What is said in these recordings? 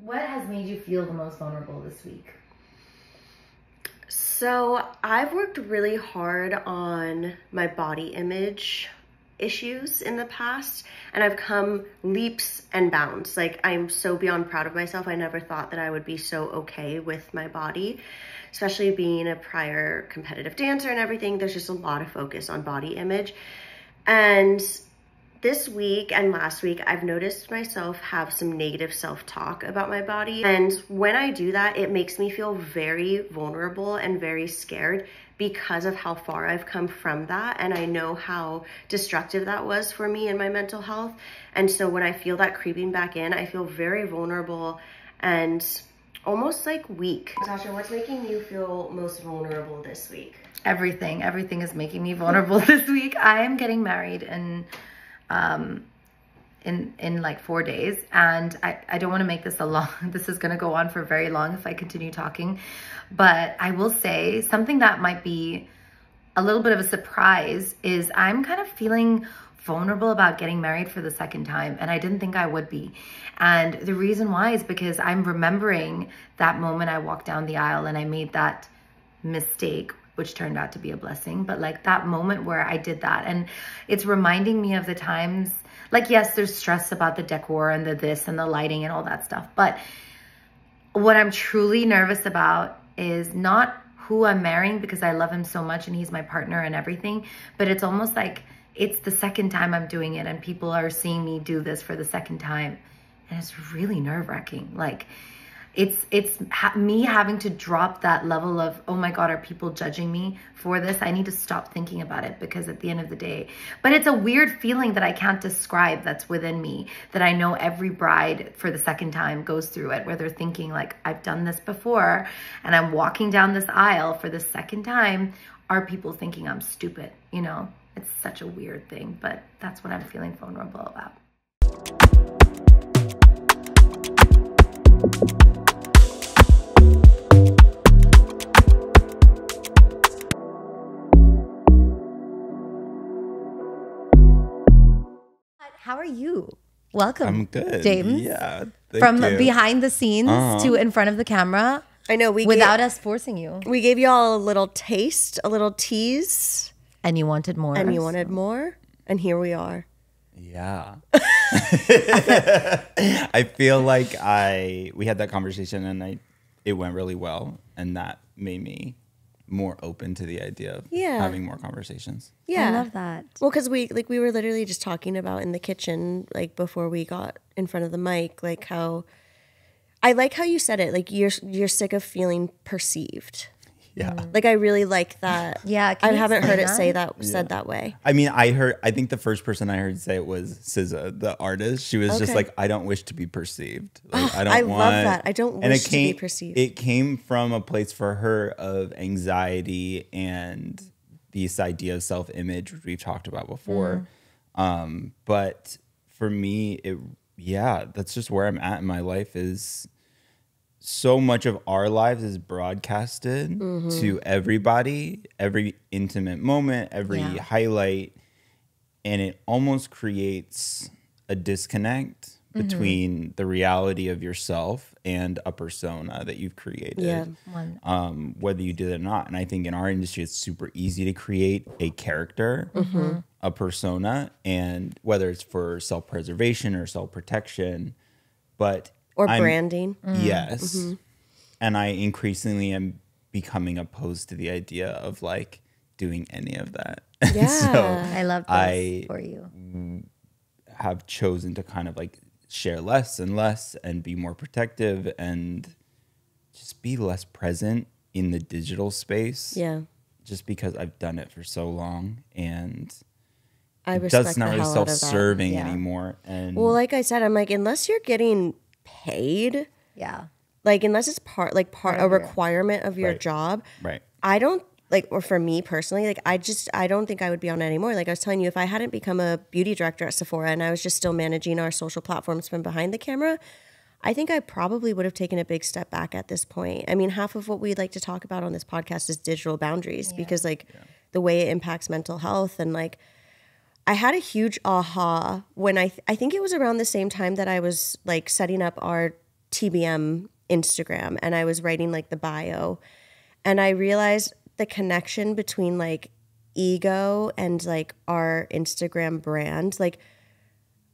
What has made you feel the most vulnerable this week? So I've worked really hard on my body image issues in the past, and I've come leaps and bounds. Like, I'm so beyond proud of myself. I never thought that I would be so okay with my body, especially being a prior competitive dancer and everything. There's just a lot of focus on body image. And this week and last week, I've noticed myself have some negative self-talk about my body. And when I do that, it makes me feel very vulnerable and very scared because of how far I've come from that. And I know how destructive that was for me and my mental health. And so when I feel that creeping back in, I feel very vulnerable and almost like weak. Natasha, what's making you feel most vulnerable this week? Everything is making me vulnerable this week. I am getting married in like 4 days, and I don't want to make this this is going to go on for very long if I continue talking, but I will say something that might be a little bit of a surprise is I'm kind of feeling vulnerable about getting married for the second time, and I didn't think I would be. And the reason why is because I'm remembering that moment I walked down the aisle and I made that mistake, which turned out to be a blessing, but like that moment where I did that, and it's reminding me of the times, like, yes, there's stress about the decor and the this and the lighting and all that stuff, but what I'm truly nervous about is not who I'm marrying, because I love him so much and he's my partner and everything, but it's almost like it's the second time I'm doing it and people are seeing me do this for the second time, and it's really nerve-wracking. Like, it's me having to drop that level of, oh my God, are people judging me for this? I need to stop thinking about it, because at the end of the day, but it's a weird feeling that I can't describe that's within me, that I know every bride for the second time goes through it, where they're thinking like, I've done this before and I'm walking down this aisle for the second time. Are people thinking I'm stupid? You know, it's such a weird thing, but that's what I'm feeling vulnerable about. How are you? Welcome. I'm good. James. Yeah. From you. behind the scenes to in front of the camera. I know, without us forcing you. We gave you all a little taste, a little tease. And you wanted more. And you wanted more. And here we are. Yeah. I feel like we had that conversation and it went really well, and that made me more open to the idea of having more conversations. Yeah. I love that. Well, because we were literally just talking about in the kitchen, like before we got in front of the mic, like how I like how you said it, like you're sick of feeling perceived. Yeah. Like, I really like that. Yeah. I haven't heard it said that way. I mean, I think the first person I heard say it was SZA, the artist. She was just like, I don't wish to be perceived. Like, I love that. I don't wish to be perceived. It came from a place for her of anxiety and this idea of self-image, which we've talked about before. But for me, that's just where I'm at in my life. Is so much of our lives is broadcasted to everybody, every intimate moment, every highlight, and it almost creates a disconnect between the reality of yourself and a persona that you've created, whether you did it or not. And I think in our industry, it's super easy to create a character, a persona, and whether it's for self-preservation or self-protection, but or branding. Yes. And I increasingly am becoming opposed to the idea of like doing any of that. Yeah. So I love this for you. Have chosen to kind of like share less and less and be more protective and just be less present in the digital space. Yeah. Just because I've done it for so long, and it's not really self-serving anymore. And well, like I said, I'm like, unless you're getting paid, like unless it's part a requirement of your job, right? I don't like, or for me personally, like I don't think I would be on it anymore. Like I was telling you, if I hadn't become a beauty director at Sephora and I was just still managing our social platforms from behind the camera, I think I probably would have taken a big step back at this point. I mean, half of what we like to talk about on this podcast is digital boundaries because like the way it impacts mental health. And like I had a huge aha when I think it was around the same time that I was like setting up our TBM Instagram, and I was writing like the bio, and I realized the connection between like ego and like our Instagram brand. Like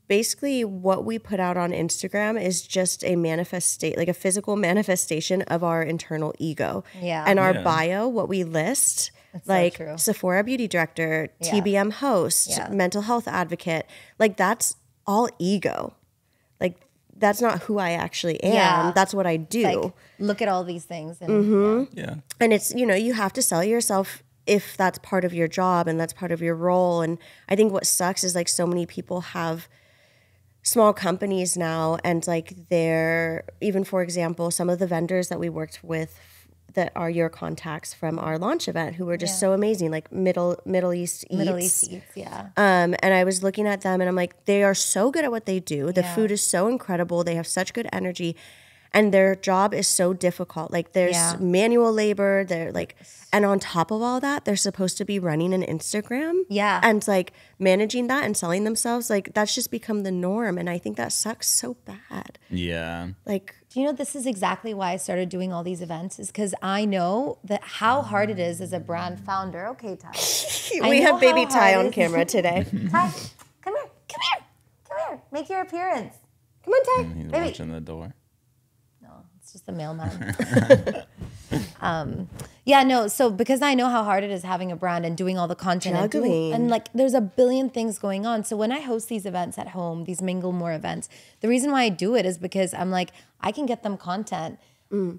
basically what we put out on Instagram is just a like a physical manifestation of our internal ego. Yeah. And our bio, what we list, That's like so true. Sephora Beauty Director, TBM host, mental health advocate, like that's all ego. Like that's not who I actually am. Yeah. That's what I do. Like, look at all these things. And And it's, you know, you have to sell yourself if that's part of your job and that's part of your role. And I think what sucks is like so many people have small companies now, and like they're, even for example, some of the vendors that we worked with that are your contacts from our launch event who were just so amazing, like Middle East Eats. And I was looking at them and I'm like, they are so good at what they do. The food is so incredible. They have such good energy. And their job is so difficult. Like there's manual labor. They're like, and on top of all that, they're supposed to be running an Instagram. Yeah. And like managing that and selling themselves. Like that's just become the norm. And I think that sucks so bad. Yeah. Like, do you know, this is exactly why I started doing all these events, is because I know that how hard it is as a brand founder. Okay, Ty. We have baby Ty on camera today. Ty, come here, come here, come here. Make your appearance. Come on, Ty. He's Baby. watching the door. It's just the mailman. So because I know how hard it is having a brand and doing all the content and like there's a billion things going on. So when I host these events at home, these Mingle More events, the reason why I do it is because I'm like, I can get them content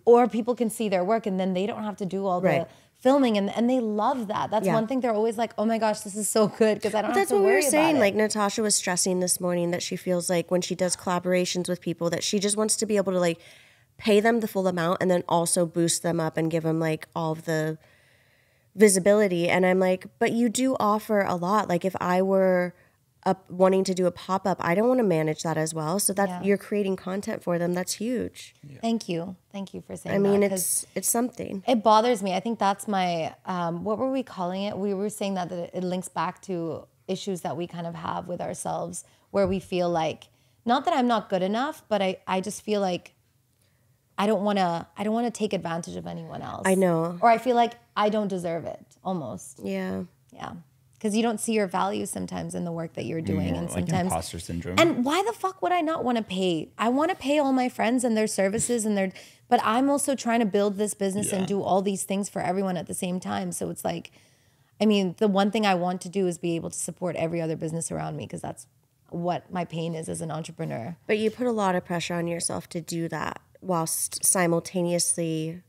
or people can see their work and then they don't have to do all the filming and they love that. That's one thing they're always like, oh my gosh, this is so good because I don't have to worry about it. That's what we were saying. Like Natasha was stressing this morning that she feels like when she does collaborations with people that she just wants to be able to like pay them the full amount and then also boost them up and give them like all of the visibility. And I'm like, but you do offer a lot. Like if I were wanting to do a pop-up, I don't want to manage that as well. So that you're creating content for them. That's huge. Yeah. Thank you for saying that. I mean, it's something. It bothers me. I think that's my, what were we calling it? We were saying that it links back to issues that we kind of have with ourselves where we feel like, not that I'm not good enough, but I just feel like I don't want to take advantage of anyone else. I know. Or I feel like I don't deserve it almost. Yeah. Yeah. Because you don't see your value sometimes in the work that you're doing. And like sometimes imposter syndrome. And why the fuck would I not want to pay? I want to pay all my friends and their services but I'm also trying to build this business and do all these things for everyone at the same time. So it's like, I mean, the one thing I want to do is be able to support every other business around me because that's what my pain is as an entrepreneur. But you put a lot of pressure on yourself to do that whilst simultaneously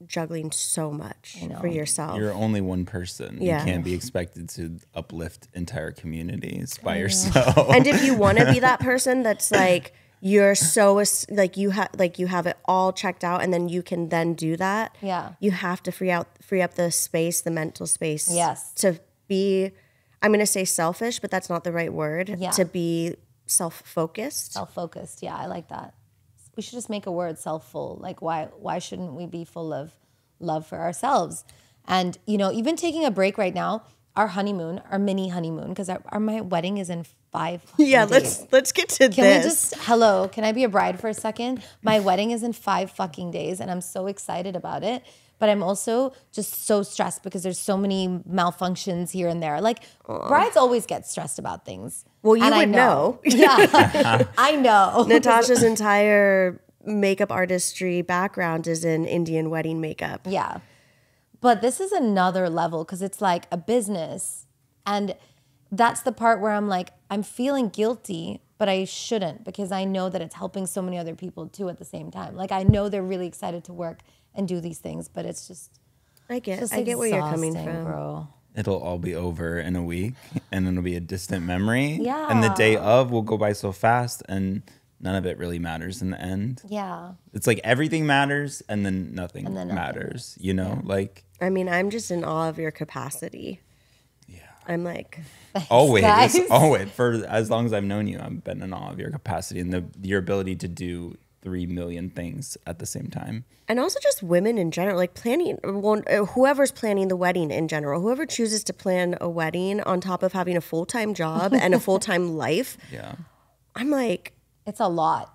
juggling so much for yourself. You're only one person. Yeah. You can't be expected to uplift entire communities by yourself. And if you want to be that person that's like, you're so like you have it all checked out and then you can then do that. Yeah. You have to free up the space, the mental space. Yes. To be, I'm going to say selfish, but that's not the right word. Yeah. To be self-focused. Self-focused. Yeah, I like that. We should just make a word, self-full. Like why shouldn't we be full of love for ourselves? And, you know, even taking a break right now, our mini honeymoon, because my wedding is in 5 days. let's get to this. Can I be a bride for a second? My wedding is in 5 fucking days and I'm so excited about it. But I'm also just so stressed because there's so many malfunctions here and there. Like brides always get stressed about things. Well, you would know. Yeah, I know. Natasha's entire makeup artistry background is in Indian wedding makeup. Yeah. But this is another level because it's like a business. And that's the part where I'm like, I'm feeling guilty, but I shouldn't because I know that it's helping so many other people too at the same time. Like I know they're really excited to work and do these things, but it's just I get where you're coming from. Bro. It'll all be over in a week and it'll be a distant memory. Yeah. And the day of will go by so fast and none of it really matters in the end. Yeah. It's like everything matters and then nothing matters, you know? Yeah. Like I mean, I'm just in awe of your capacity. Yeah. I'm like always for as long as I've known you, I've been in awe of your capacity and your ability to do 3 million things at the same time. And also just women in general, like planning, whoever's planning the wedding in general, whoever chooses to plan a wedding on top of having a full-time job and a full-time life. Yeah. I'm like. It's a lot.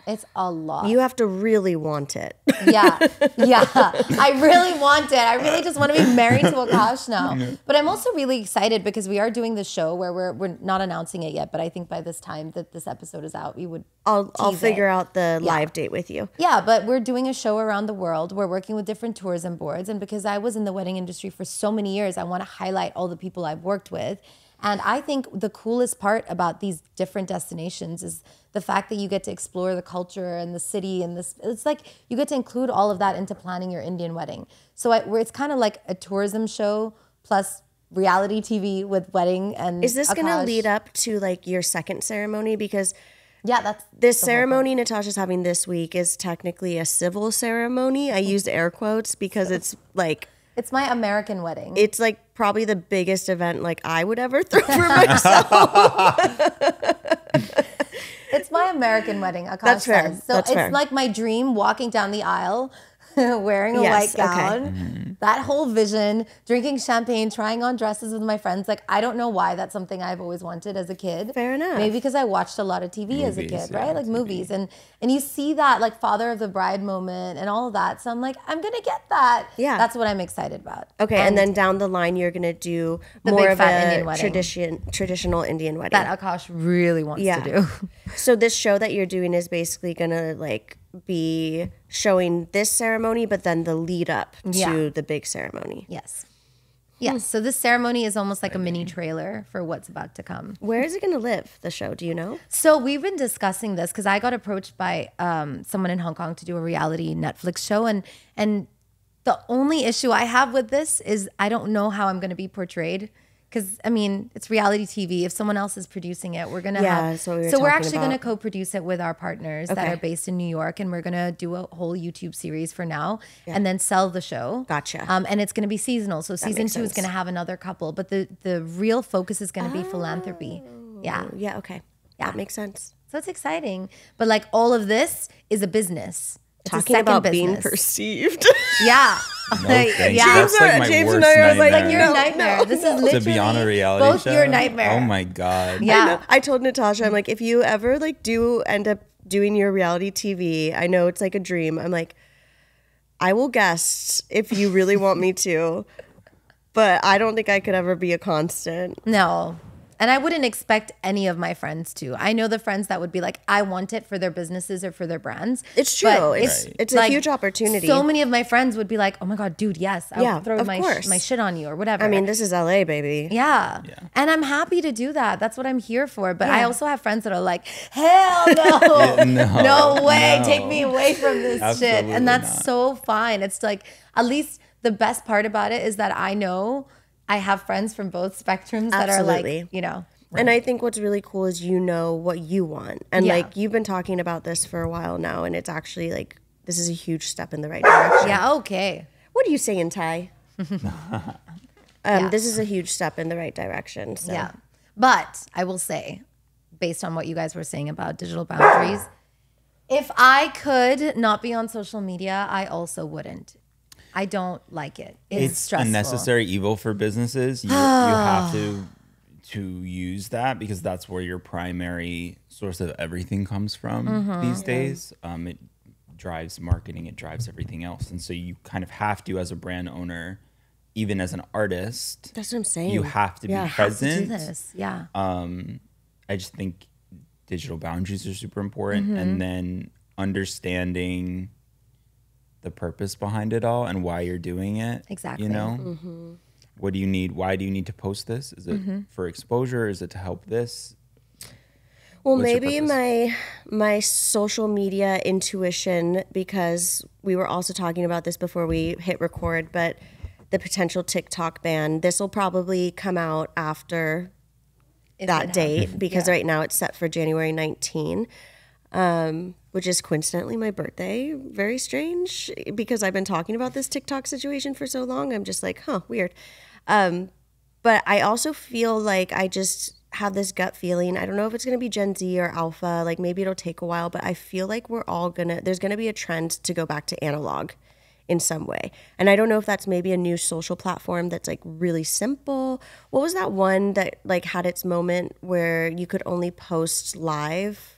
It's a lot. You have to really want it. Yeah. I really want it. I really just want to be married to Akash now. But I'm also really excited because we are doing this show where we're not announcing it yet, but I think by this time that this episode is out, we would I'll figure out the live date with you. Yeah, but we're doing a show around the world. We're working with different tourism boards, and because I was in the wedding industry for so many years, I want to highlight all the people I've worked with. And I think the coolest part about these different destinations is the fact that you get to explore the culture and the city and this. It's like you get to include all of that into planning your Indian wedding. So where it's kind of like a tourism show plus reality TV with wedding and. Is this going to lead up to like your second ceremony? Because that's this ceremony Natasha's having this week is technically a civil ceremony. I used air quotes because it's like. It's my American wedding. It's like probably the biggest event like I would ever throw for myself. It's my American wedding, Akash That's fair. says. So it's like my dream walking down the aisle wearing a white gown, that whole vision, drinking champagne, trying on dresses with my friends. Like, I don't know why that's something I've always wanted as a kid. Fair enough. Maybe because I watched a lot of TV as a kid, right? Like movies. And you see that like father of the bride moment and all of that. So I'm like, I'm going to get that. Yeah. That's what I'm excited about. Okay. And then down the line, you're going to do more of a traditional Indian wedding. That Akash really wants to do. So this show that you're doing is basically going to like be showing this ceremony, but then the lead up to the big ceremony. Yes. So this ceremony is almost like a mini trailer for what's about to come. Where is it going to live, the show? Do you know? So we've been discussing this because I got approached by someone in Hong Kong to do a reality Netflix show. And the only issue I have with this is I don't know how I'm going to be portrayed. Because, I mean, it's reality TV. If someone else is producing it, we're going to have... So we're actually going to co-produce it with our partners that are based in New York. And we're going to do a whole YouTube series for now and then sell the show. Gotcha. And it's going to be seasonal. So season 2 is going to have another couple. But the real focus is going to be philanthropy. Yeah. Yeah, okay. That makes sense. So it's exciting. But like all of this is a business. It's talking about being perceived. Yeah. No, That's like my James worst and I nightmare. was like, your nightmare. No. This is literally to be on a reality both show. Your nightmare. Oh my God. Yeah. I told Natasha, I'm like, if you ever like do end up doing your reality TV, I know it's like a dream. I'm like, I will guest if you really want me to, but I don't think I could ever be a constant. No. And I wouldn't expect any of my friends to. I know the friends that would be like, I want it for their businesses or for their brands. It's true. It's a huge opportunity. So many of my friends would be like, oh my God, dude, yes. I'll throw my shit on you or whatever. I mean, this is LA, baby. Yeah. And I'm happy to do that. That's what I'm here for. But I also have friends that are like, hell no. No way. Take me away from this shit. And that's so fine. It's like, at least the best part about it is that I know I have friends from both spectrums that are like, you know. And I think what's really cool is you know what you want. And like you've been talking about this for a while now, and it's actually like this is a huge step in the right direction. Yeah, okay. What do you say in Thai? This is a huge step in the right direction. So. Yeah. But I will say, based on what you guys were saying about digital boundaries, if I could not be on social media, I also wouldn't. I don't like it. It's stressful. A necessary evil for businesses. You have to use that because that's where your primary source of everything comes from these days. It drives marketing. It drives everything else. And so you kind of have to, as a brand owner, even as an artist. That's what I'm saying. You have to be present. Have to do this. Yeah. I just think digital boundaries are super important. And then understanding the purpose behind it all and why you're doing it. Exactly. You know? What do you need? Why do you need to post this? Is it for exposure? Is it to help this? Well, maybe my social media intuition, because we were also talking about this before we hit record, but the potential TikTok ban, this will probably come out after that date because right now it's set for January 19. Which is coincidentally my birthday. Very strange because I've been talking about this TikTok situation for so long. I'm just like, weird. But I also feel like I just have this gut feeling. I don't know if it's going to be Gen Z or Alpha. Like maybe it'll take a while, but I feel like there's going to be a trend to go back to analog in some way. And I don't know if that's maybe a new social platform that's like really simple. What was that one that like had its moment where you could only post live?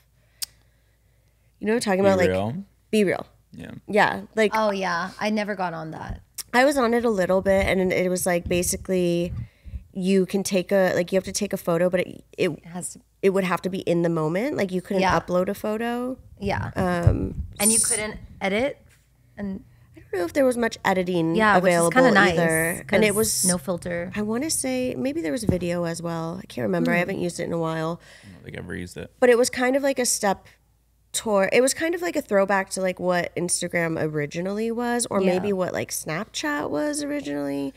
You know what I'm talking about? Real. Like, Be Real. Yeah. Yeah. Like, oh yeah, I never got on that. I was on it a little bit, and it was like basically you can take you have to take a photo, but it would have to be in the moment. Like you couldn't upload a photo. Yeah. And you couldn't edit. And I don't know if there was much editing available which is kind of nice, either. And it was no filter. I want to say maybe there was video as well. I can't remember. I haven't used it in a while. I don't think I've ever used it. But it was kind of like a step toward. It was kind of like a throwback to like what Instagram originally was, or maybe what like Snapchat was originally.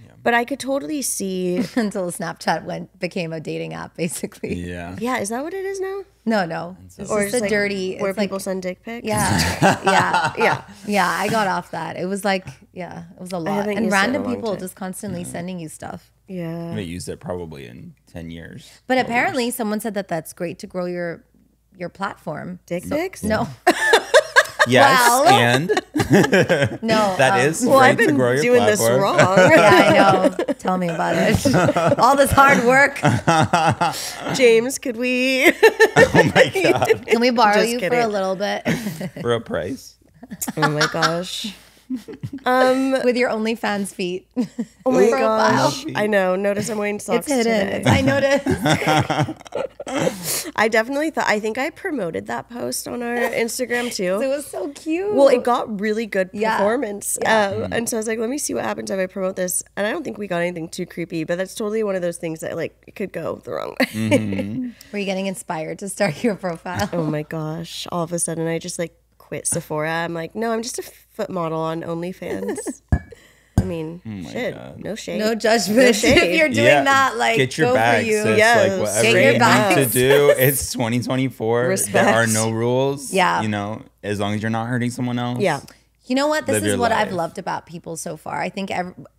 Yeah. But I could totally see until Snapchat became a dating app, basically. Yeah. Yeah. Is that what it is now? No. It's or just a like dirty where people send dick pics. Yeah. Yeah. I got off that. It was like, it was a lot, and random people just constantly sending you stuff. Yeah. I haven't used it probably in 10 years. But apparently, someone said that that's great to grow your platform. Dick pics? No. Yes, and no, that is well, great I've been to grow your doing platform. this wrong. Yeah, I know. Tell me about it. All this hard work. James, could we? Oh my God. Can we borrow you for a little bit? For a price? Oh my gosh. With your OnlyFans feet. Oh my gosh. I know. Notice I'm wearing socks today. I noticed. I definitely I think I promoted that post on our Instagram too. It was so cute. Well, it got really good performance. Yeah. And so I was like, let me see what happens if I promote this. And I don't think we got anything too creepy, but that's totally one of those things that like it could go the wrong way. Mm-hmm. Were you getting inspired to start your profile? Oh my gosh. All of a sudden I just like quit Sephora. I'm like, no, I'm just a foot model on OnlyFans. I mean, shit, God. No shade. No judgment. No shade. If you're doing that, like, get your go bags, for you. Sis. Yes. Like, whatever get your you bags. need to do, it's 2024. Respect. There are no rules. Yeah. You know, as long as you're not hurting someone else. Yeah. You know what? This is what life. I've loved about people so far. I think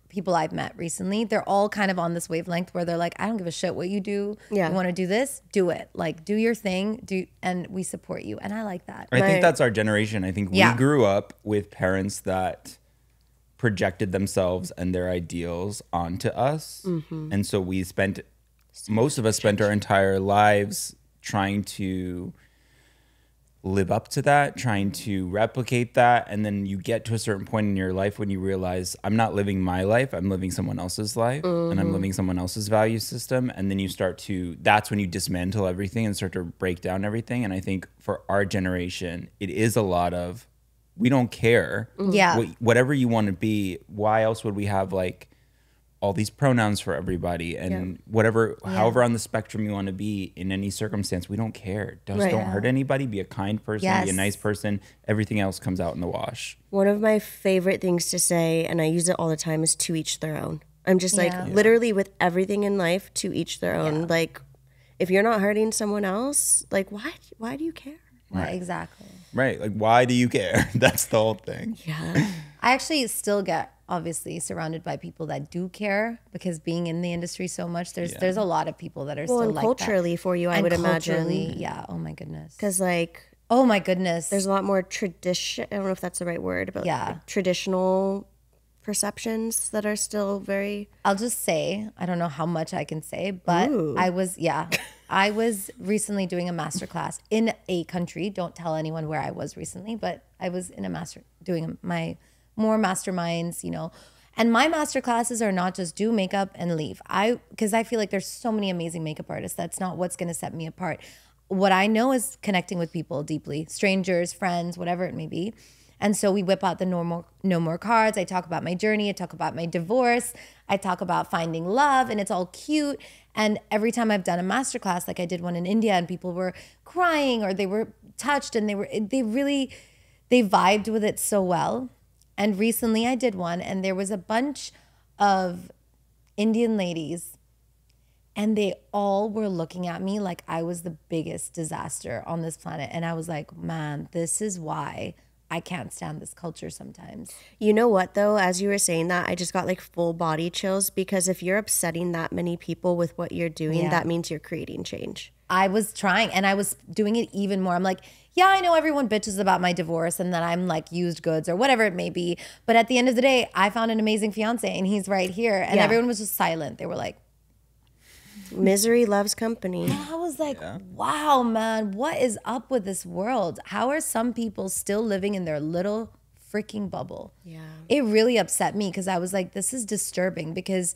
people I've met recently, they're all kind of on this wavelength where they're like, I don't give a shit what you do. Yeah. You want to do this? Do it. Like, do your thing. And we support you. And I like that. I think that's our generation. I think we grew up with parents that projected themselves and their ideals onto us. Mm-hmm. And so most of us spent our entire lives trying to live up to that, trying to replicate that. And then you get to a certain point in your life when you realize I'm not living my life, I'm living someone else's life, and I'm living someone else's value system. And then you that's when you dismantle everything and start to break down everything. And I think for our generation, it is a lot of, we don't care. Yeah. Whatever you want to be, why else would we have like all these pronouns for everybody and however on the spectrum you want to be in any circumstance, we don't care. Don't hurt anybody, be a kind person, be a nice person. Everything else comes out in the wash. One of my favorite things to say, and I use it all the time, is to each their own. I'm just literally with everything in life, to each their own. Like if you're not hurting someone else, like why do you care? Right. Exactly. Right. Like, why do you care? That's the whole thing. Yeah. I actually still get obviously surrounded by people that do care because being in the industry so much, there's a lot of people that are still and like culturally that. For you, I would imagine. Yeah. Oh my goodness. Because like, oh my goodness, there's a lot more tradition. I don't know if that's the right word, but like traditional perceptions that are still very. I'll just say, I don't know how much I can say, but I was recently doing a masterclass in a country. Don't tell anyone where I was recently, but I was in doing my more masterminds, you know. And my master classes are not just do makeup and leave. Because I feel like there's so many amazing makeup artists. That's not what's going to set me apart. What I know is connecting with people deeply, strangers, friends, whatever it may be. And so we whip out the no more cards. I talk about my journey. I talk about my divorce. I talk about finding love, and it's all cute. And every time I've done a masterclass, like I did one in India, and people were crying or they were touched, and they vibed with it so well. And recently I did one, and there was a bunch of Indian ladies, and they all were looking at me like I was the biggest disaster on this planet. And I was like, man, this is why I can't stand this culture sometimes. You know what, though? As you were saying that, I just got like full body chills, because if you're upsetting that many people with what you're doing, that means you're creating change. I was trying, and I was doing it even more. I'm like, yeah, I know everyone bitches about my divorce and that I'm like used goods or whatever it may be. But at the end of the day, I found an amazing fiance and he's right here. And everyone was just silent. They were like, Misery loves company. And I was like, wow, man, what is up with this world? How are some people still living in their little freaking bubble? Yeah. It really upset me because I was like, this is disturbing because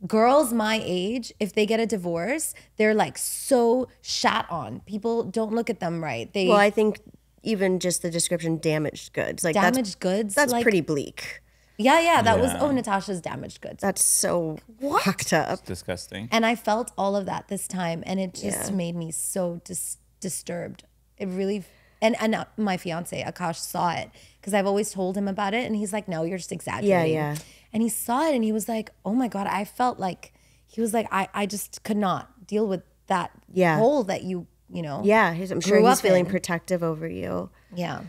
girls my age, if they get a divorce, they're like so shat on. People don't look at them right. Well, I think even just the description damaged goods. Like damaged goods? That's like, pretty bleak. Yeah, that was, Natasha's damaged goods. That's so fucked up. It's disgusting. And I felt all of that this time, and it just made me so disturbed. It really, and my fiance, Akash, saw it, because I've always told him about it, and he's like, no, you're just exaggerating. Yeah. And he saw it, and he was like, oh my God, I felt like, he was like, I just could not deal with that hole that you know. Yeah, I'm sure he's feeling protective over you. Yeah.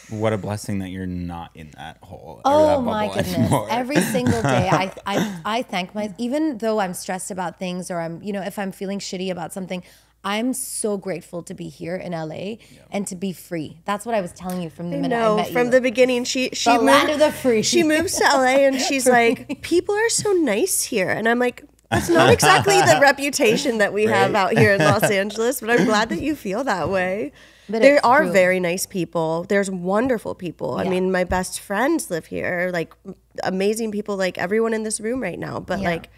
What a blessing that you're not in that hole. Oh my goodness. Anymore. Every single day I thank even though I'm stressed about things, or I'm, if I'm feeling shitty about something, I'm so grateful to be here in LA and to be free. That's what I was telling you from the minute I met you. From the beginning, she the land of the free. She moves to LA and she's like, people are so nice here. And I'm like, that's not exactly the reputation that we have out here in Los Angeles, but I'm glad that you feel that way. But there are very nice people. There's wonderful people. Yeah. I mean, my best friends live here, like amazing people, like everyone in this room right now, but like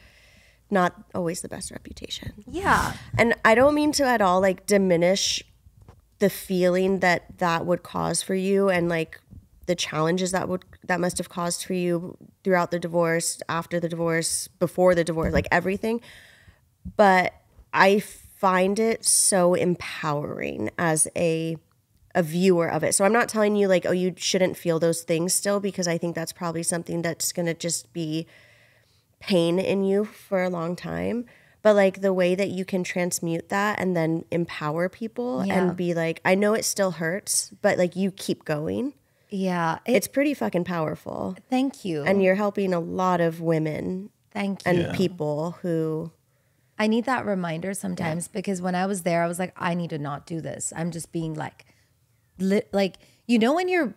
not always the best reputation. Yeah. And I don't mean to at all like diminish the feeling that would cause for you, and like the challenges that must have caused for you throughout the divorce, after the divorce, before the divorce, like everything. But I find it so empowering as a viewer of it. So I'm not telling you like, oh, you shouldn't feel those things still, because I think that's probably something that's going to just be pain in you for a long time. But like the way that you can transmute that and then empower people and be like, I know it still hurts, but like you keep going. Yeah. It's pretty fucking powerful. Thank you. And you're helping a lot of women and people who... I need that reminder sometimes because when I was there, I was like, I need to not do this. I'm just being like, when you're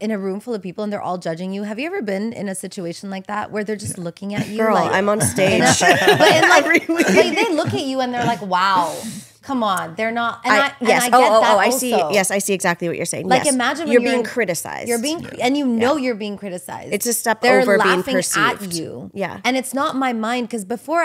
in a room full of people and they're all judging you. Have you ever been in a situation like that where they're just looking at you? Girl, I'm on stage. They look at you and they're like, wow. Come on, they're not. And I get that I also. see. Yes, I see exactly what you're saying. Like imagine when you're being criticized. You're being, and you're being criticized. It's a step over being perceived. They're laughing at you. Yeah, and it's not my mind, because before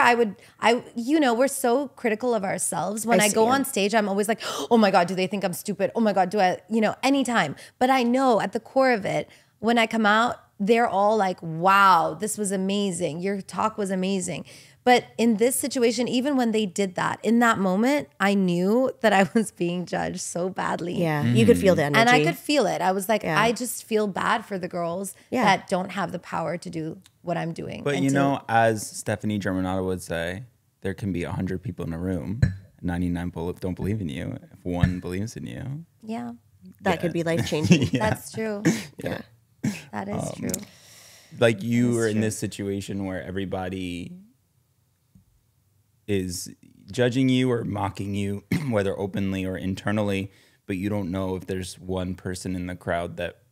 we're so critical of ourselves. When I go on stage, I'm always like, oh my God, do they think I'm stupid? Oh my God, do I? Anytime. But I know at the core of it, when I come out, they're all like, wow, this was amazing. Your talk was amazing. But in this situation, even when they did that, in that moment, I knew that I was being judged so badly. Yeah, you could feel the energy. And I could feel it. I was like, I just feel bad for the girls that don't have the power to do what I'm doing. But as Stephanie Germanotta would say, there can be 100 people in a room. 99 don't believe in you. If one believes in you. Yeah. That could be life-changing. That's true. Yeah. That is true. Like you were in this situation where everybody is judging you or mocking you, whether openly or internally, but you don't know if there's one person in the crowd that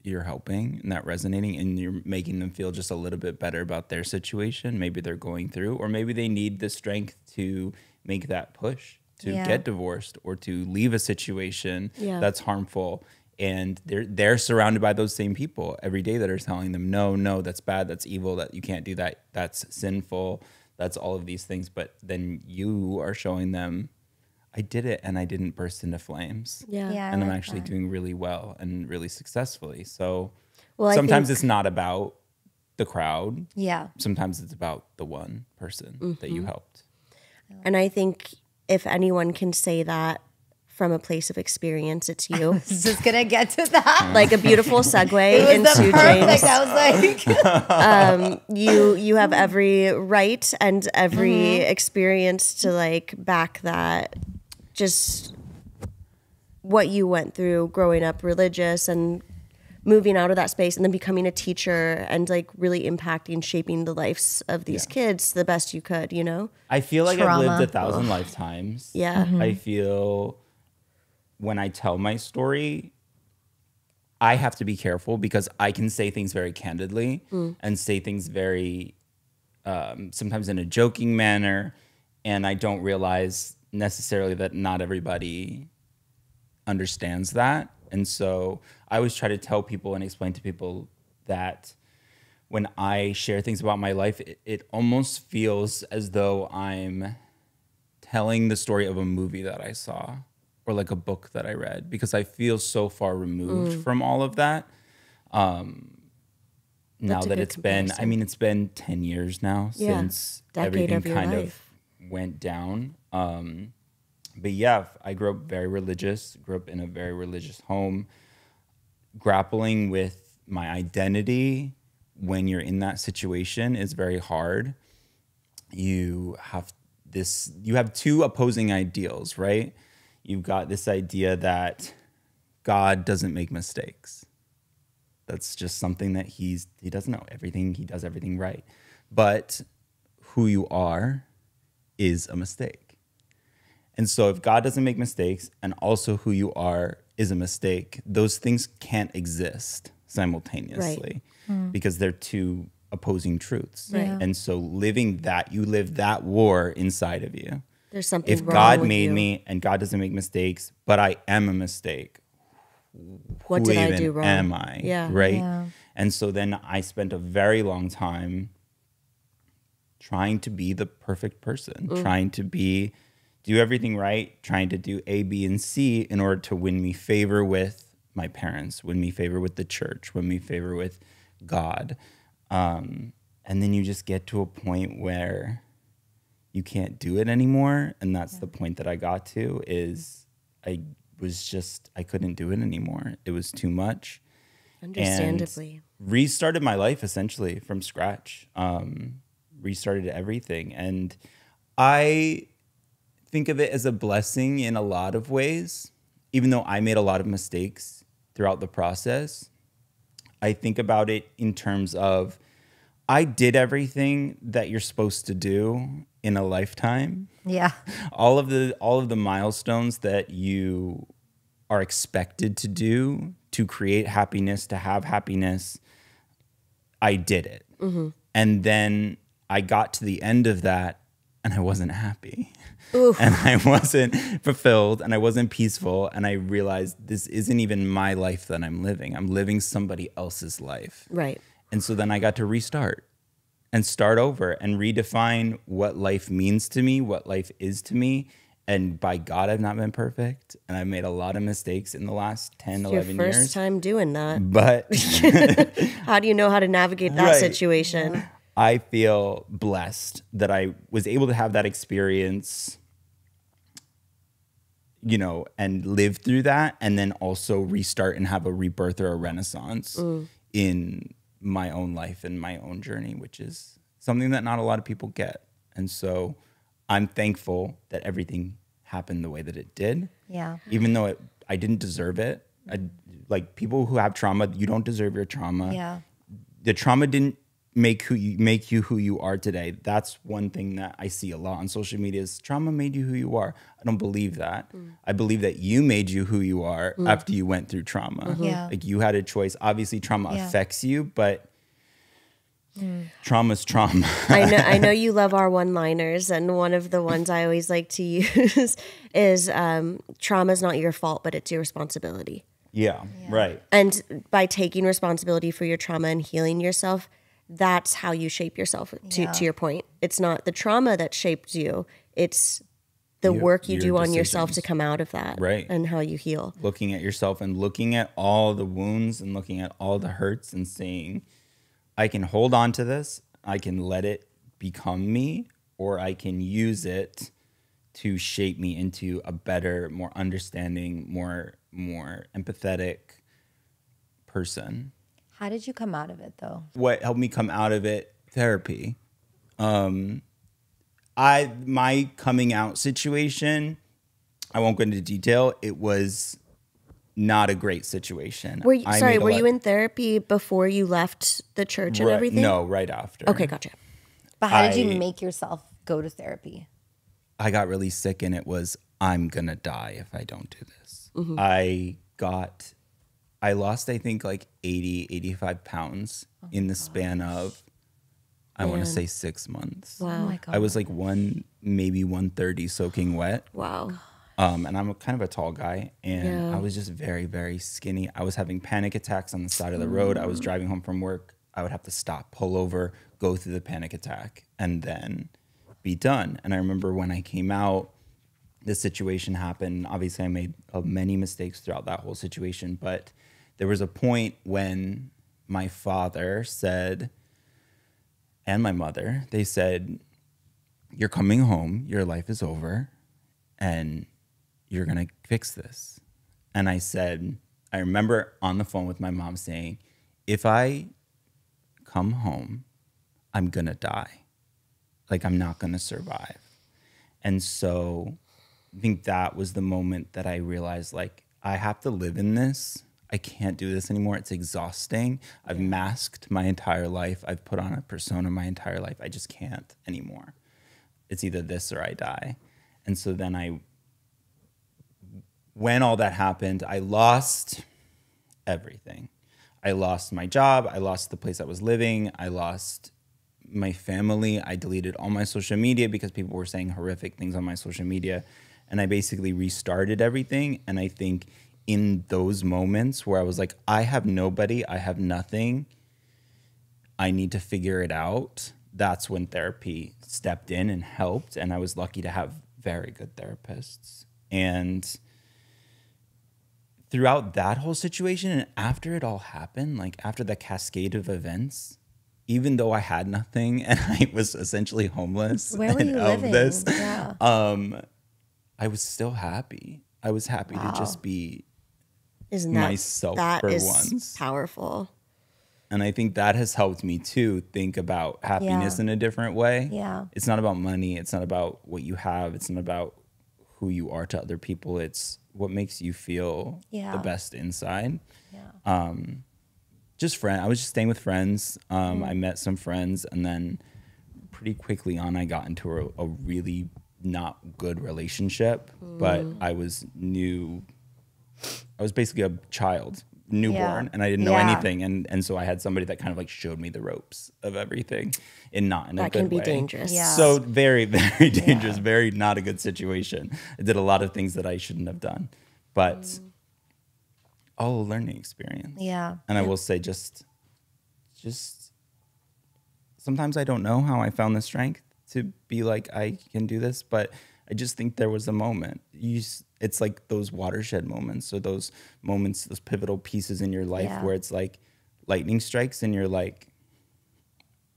you're helping and that resonating, and you're making them feel just a little bit better about their situation. Maybe they're going through, or maybe they need the strength to make that push to get divorced or to leave a situation that's harmful. And they're surrounded by those same people every day that are telling them, no, that's bad, that's evil, that you can't do that, that's sinful. That's all of these things, but then you are showing them, I did it and I didn't burst into flames. Yeah, and I'm actually doing really well and really successfully. So sometimes it's not about the crowd. Yeah. Sometimes it's about the one person that you helped. And I think if anyone can say that from a place of experience, it's you. I was just gonna get to that. Like a beautiful segue into James. I was like, you have every right and every experience to like back that. Just what you went through growing up religious and moving out of that space and then becoming a teacher and like really impacting, shaping the lives of these kids the best you could. I feel like I've lived 1,000 lifetimes. Yeah. I feel when I tell my story, I have to be careful because I can say things very candidly and say things very, sometimes in a joking manner. And I don't realize necessarily that not everybody understands that. And so I always try to tell people and explain to people that when I share things about my life, it almost feels as though I'm telling the story of a movie that I saw or like a book that I read, because I feel so far removed from all of that. Now that it's been, I mean, it's been 10 years now since everything kind of went down. But yeah, I grew up very religious, grew up in a very religious home, grappling with my identity when you're in that situation is very hard. You have two opposing ideals, right? You've got this idea that God doesn't make mistakes. That's just something that he doesn't know everything. He does everything right. But who you are is a mistake. And so if God doesn't make mistakes and also who you are is a mistake, those things can't exist simultaneously because they're two opposing truths. Right. And so you live that war inside of you. There's something if God made me and God doesn't make mistakes, but I am a mistake, what did I do wrong? Am I? Yeah. Right? Yeah. And so then I spent a very long time trying to be the perfect person, trying to do everything right, trying to do A, B, and C in order to win me favor with my parents, win me favor with the church, win me favor with God. And then you just get to a point where you can't do it anymore. And that's the point that I got to is I couldn't do it anymore. It was too much. Understandably. And restarted my life essentially from scratch. Restarted everything. And I think of it as a blessing in a lot of ways. Even though I made a lot of mistakes throughout the process, I think about it in terms of I did everything that you're supposed to do in a lifetime. Yeah. All of the milestones that you are expected to do to create happiness, to have happiness, I did it. Mm-hmm. And then I got to the end of that and I wasn't happy. Oof. And I wasn't fulfilled and I wasn't peaceful. And I realized this isn't even my life that I'm living. I'm living somebody else's life. Right. And so then I got to restart and start over and redefine what life means to me, what life is to me. And by God, I've not been perfect. And I've made a lot of mistakes in the last 10, 11 years. Your first time doing that. But how do you know how to navigate that situation? Yeah. I feel blessed that I was able to have that experience, and live through that, and then also restart and have a rebirth or a renaissance in my own life and my own journey, which is something that not a lot of people get. And so I'm thankful that everything happened the way that it did. Yeah. Even though I didn't deserve it. Like people who have trauma, you don't deserve your trauma. Yeah. The trauma didn't make you who you are today. That's one thing that I see a lot on social media is trauma made you who you are. I don't believe that. I believe that you made you who you are after you went through trauma. Mm-hmm. Yeah. Like you had a choice. Obviously trauma affects you, but trauma's trauma. I know you love our one-liners, and one of the ones I always like to use is trauma's not your fault, but it's your responsibility. Yeah, right. And by taking responsibility for your trauma and healing yourself, that's how you shape yourself, to your point. It's not the trauma that shaped you. It's the work you do on yourself to come out of that. Right. And how you heal. Looking at yourself and looking at all the wounds and looking at all the hurts and saying, I can hold on to this. I can let it become me, or I can use it to shape me into a better, more understanding, more empathetic person. How did you come out of it, though? What helped me come out of it? Therapy. My coming out situation, I won't go into detail. It was not a great situation. Were you in therapy before you left the church and everything? No, right after. Okay, gotcha. But how did you make yourself go to therapy? I got really sick and it was, I'm going to die if I don't do this. Mm-hmm. I lost, I think, like 85 pounds in the span of, I want to say 6 months. Wow. Oh my God. I was like maybe 130 soaking wet. Wow. And I'm kind of a tall guy, and I was just very, very skinny. I was having panic attacks on the side of the road. I was driving home from work. I would have to stop, pull over, go through the panic attack, and then be done. And I remember when I came out, this situation happened. Obviously, I made many mistakes throughout that whole situation, but there was a point when my father said, and my mother, they said, "You're coming home, your life is over, and you're going to fix this." And I said, I remember on the phone with my mom saying, if I come home, I'm going to die. Like, I'm not going to survive. And so I think that was the moment that I realized, like, I have to live in this. I can't do this anymore. It's exhausting. I've masked my entire life. I've put on a persona my entire life. I just can't anymore. It's either this or I die. And so then when all that happened, I lost everything. I lost my job. I lost the place I was living. I lost my family. I deleted all my social media because people were saying horrific things on my social media. And I basically restarted everything. And I think in those moments where I was like, I have nobody, I have nothing, I need to figure it out, that's when therapy stepped in and helped. And I was lucky to have very good therapists. And throughout that whole situation, and after it all happened, like after the cascade of events, even though I had nothing and I was essentially homeless, where were you living? I was still happy. I was happy to just be myself that for is once. Powerful. And I think that has helped me too think about happiness in a different way. Yeah. It's not about money. It's not about what you have. It's not about who you are to other people. It's what makes you feel the best inside. Yeah. I was just staying with friends. I met some friends, and then pretty quickly on, I got into a really not good relationship. But I was basically a child, newborn, and I didn't know anything. And so I had somebody that kind of like showed me the ropes of everything, and not in a good way. That can be dangerous. Yeah. So very, very dangerous, very not a good situation. I did a lot of things that I shouldn't have done, but all a learning experience. Yeah. And I will say just sometimes I don't know how I found the strength to be like, I can do this, but I just think there was a moment. It's like those watershed moments, or those moments, those pivotal pieces in your life where it's like lightning strikes and you're like,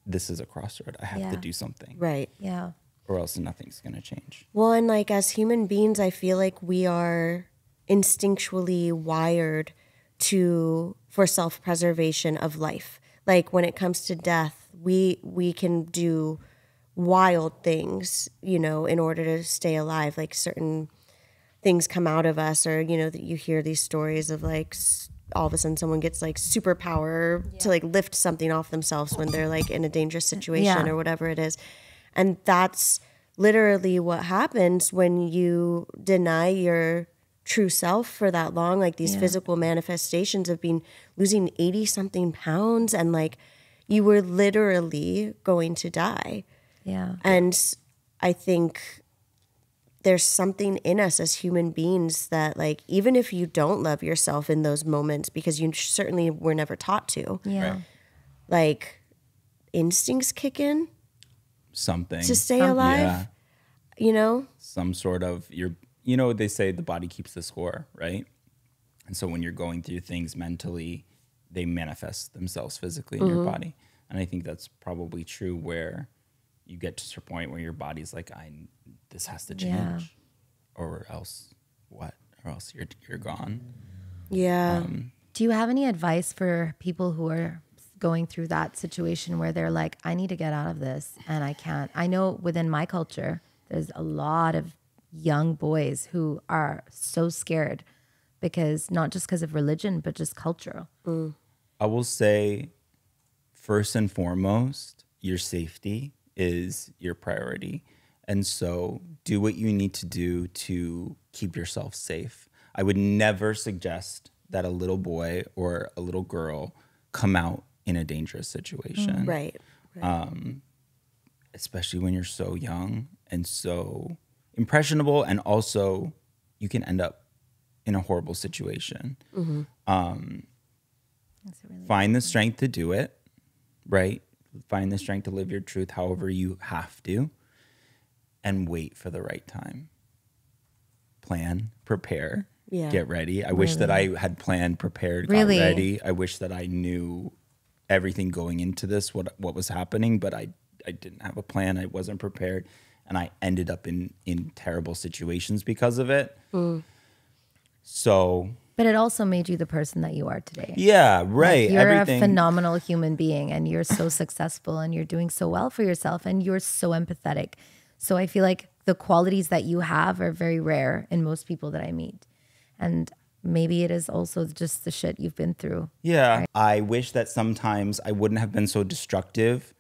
this is a crossroad. I have to do something. Right. Yeah. Or else nothing's going to change. Well, and like as human beings, I feel like we are instinctually wired for self-preservation of life. Like when it comes to death, we can do wild things, in order to stay alive. Like certain things come out of us, or, that you hear these stories of like all of a sudden someone gets like superpower to like lift something off themselves when they're like in a dangerous situation or whatever it is. And that's literally what happens when you deny your true self for that long, like these physical manifestations of losing 80 something pounds, and like you were literally going to die. Yeah. And I think there's something in us as human beings that like, even if you don't love yourself in those moments, because you certainly were never taught to, like instincts kick in something to stay alive, some sort of they say the body keeps the score, right? And so when you're going through things mentally, they manifest themselves physically in your body. And I think that's probably true, where you get to a point where your body's like, this has to change, or else what? Or else you're gone. Yeah. Do you have any advice for people who are going through that situation where they're like, I need to get out of this and I can't? I know within my culture, there's a lot of young boys who are so scared because not just because of religion, but just cultural. I will say, first and foremost, your safety is your priority. And so do what you need to do to keep yourself safe. I would never suggest that a little boy or a little girl come out in a dangerous situation. Right. especially when you're so young and so impressionable, and also you can end up in a horrible situation. Find the strength to do it, right? Find the strength to live your truth however you have to, and wait for the right time. Plan, prepare, get ready. I wish that I had planned, prepared, got ready. I wish that I knew everything going into this, what was happening, but I didn't have a plan. I wasn't prepared, and I ended up in terrible situations because of it. So... But it also made you the person that you are today. Yeah, right. Like you're a phenomenal human being, and you're so successful, and you're doing so well for yourself, and you're so empathetic. So I feel like the qualities that you have are very rare in most people that I meet. And maybe it is also just the shit you've been through. Yeah. Right? I wish that sometimes I wouldn't have been so destructive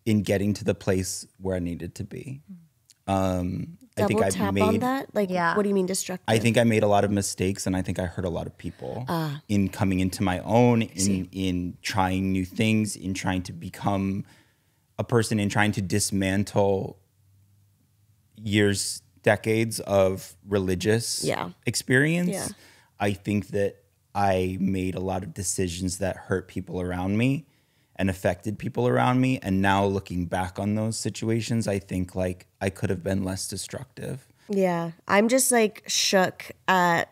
in getting to the place where I needed to be. I think I've made on that. Like, what do you mean destructive? I think I made a lot of mistakes, and I think I hurt a lot of people in coming into my own, in trying new things, in trying to become a person, in trying to dismantle decades of religious experience. Yeah. I think that I made a lot of decisions that hurt people around me and affected people around me. And now looking back on those situations, I think like I could have been less destructive. Yeah. I'm just like shook at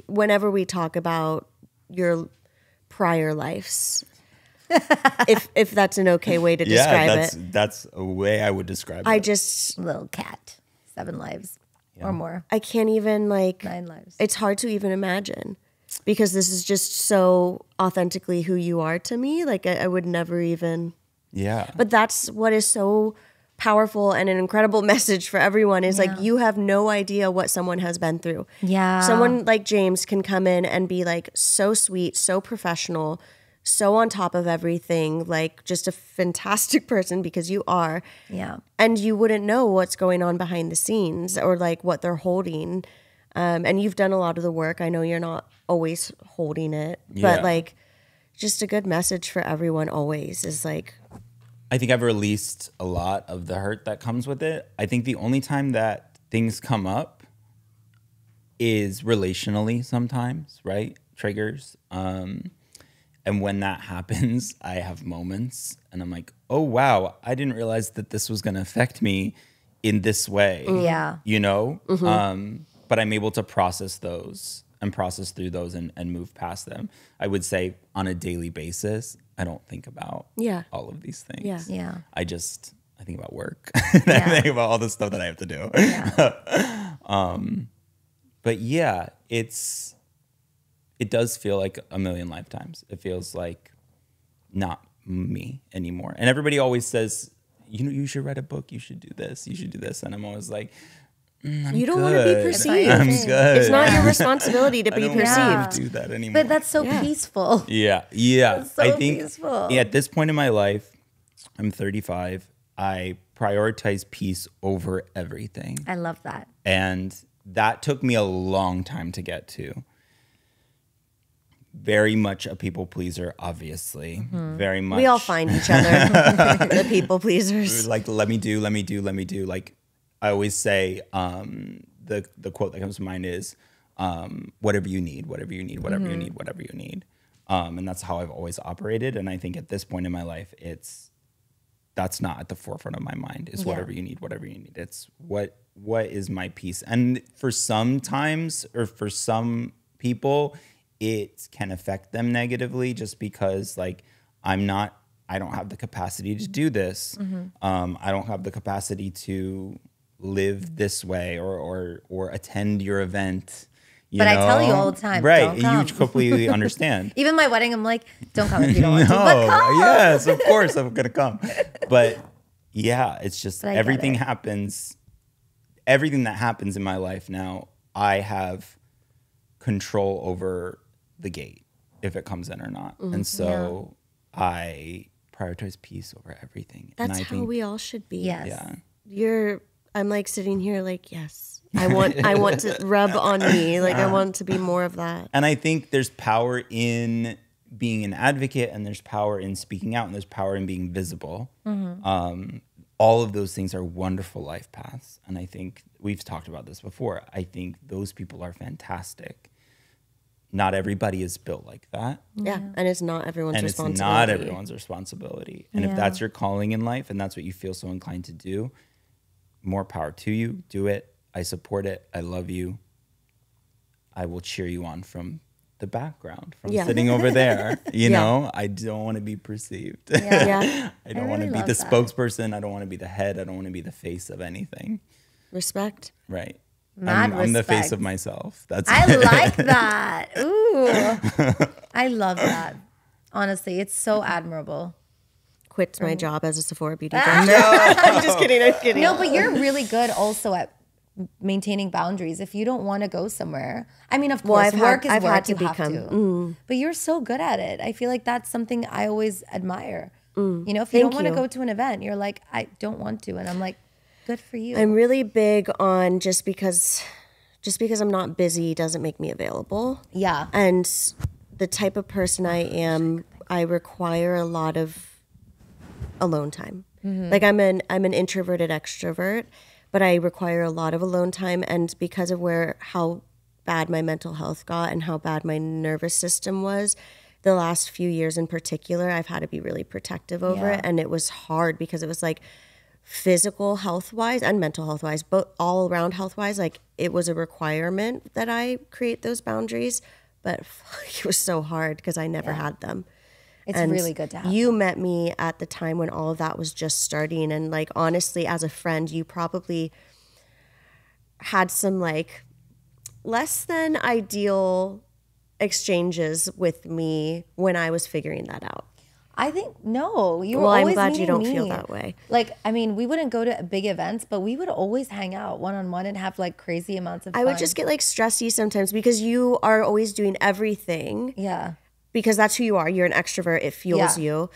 whenever we talk about your prior lives. if that's an okay way to describe it. That's a way I would describe it. Little cat, 7 lives or more. I can't even 9 lives. It's hard to even imagine. Because this is just so authentically who you are to me. Like I would never even. Yeah. But that's what is so powerful and an incredible message for everyone is like you have no idea what someone has been through. Yeah. Someone like James can come in and be like so sweet, so professional, so on top of everything, like just a fantastic person because you are. Yeah. And you wouldn't know what's going on behind the scenes or like what they're holding. And you've done a lot of the work. I know you're not always holding it, but like just a good message for everyone always is like. I think I've released a lot of the hurt that comes with it. I think the only time that things come up is relationally sometimes, right? Triggers. And when that happens, I have moments and I'm like, oh, wow, I didn't realize that this was going to affect me in this way. Yeah. You know? Mm-hmm. But I'm able to process those and process through those and move past them. I would say on a daily basis, I don't think about all of these things. Yeah. I think about work. I think about all the stuff that I have to do. Yeah. But yeah, it does feel like a million lifetimes. It feels like not me anymore. And everybody always says, you should write a book. You should do this. You should do this. And I'm always like, you don't want to be perceived. I'm good. It's not your responsibility to be perceived. I don't do that anymore. But that's so peaceful. Yeah. That's so I think peaceful. At this point in my life, I'm 35. I prioritize peace over everything. I love that. And that took me a long time to get to. Very much a people pleaser, obviously. Mm-hmm. Very much. We all find each other, the people pleasers. Like, let me do. Like, I always say, the quote that comes to mind is, whatever you need. And that's how I've always operated. And I think at this point in my life, that's not at the forefront of my mind. It's whatever you need. It's what is my peace. And for some times, or for some people, it can affect them negatively just because like I don't have the capacity to do this. Mm-hmm. I don't have the capacity to live this way or attend your event. But I tell you all the time, right? Don't come. You completely understand. Even my wedding, I'm like, don't come if you don't want to. But come. Yes, of course I'm gonna come. But yeah, it's just everything happens. Everything that happens in my life now, I have control over the gate if it comes in or not, and so I prioritize peace over everything. That's how we all should be. Yes. Yeah. I'm like sitting here like, yes, I want to rub on me. Like I want to be more of that. And I think there's power in being an advocate, and there's power in speaking out, and there's power in being visible. All of those things are wonderful life paths. And I think we've talked about this before. I think those people are fantastic. Not everybody is built like that. Yeah. And it's not everyone's responsibility. It's not everyone's responsibility. And if that's your calling in life and that's what you feel so inclined to do, more power to you. Do it. I support it. I love you. I will cheer you on from the background, from sitting over there. You know, I don't want to be perceived. I don't want to be the spokesperson. I don't want to be the head. I don't want to be the face of anything. Respect. Right. I'm the face of myself. I like that. Ooh. I love that. Honestly, it's so admirable. Quit my job as a Sephora Beauty Director. I'm just kidding. No, but you're really good also at maintaining boundaries. If you don't want to go somewhere, I mean, of course, work is work. Had to become. But you're so good at it. I feel like that's something I always admire. You know, if you don't want to go to an event, you're like, I don't want to, and I'm like, good for you. I'm really big on just because I'm not busy doesn't make me available. Yeah. And the type of person I am, I require a lot of alone time. Like I'm an introverted extrovert, but I require a lot of alone time. And because of how bad my mental health got and how bad my nervous system was, the last few years in particular, I've had to be really protective over it. And it was hard because it was like physical health-wise and mental health-wise, but all around health-wise, like it was a requirement that I create those boundaries. But it was so hard because I never had them. It's really good to have you met me at the time when all of that was just starting. And like, honestly, as a friend, you probably had some like less than ideal exchanges with me when I was figuring that out. I think, no, you were always I'm glad you don't me. feel that way. Like, I mean, we wouldn't go to big events, but we would always hang out one-on-one and have like crazy amounts of fun. I would just get like stressy sometimes because you are always doing everything. Yeah. Because that's who you are. You're an extrovert. It fuels you.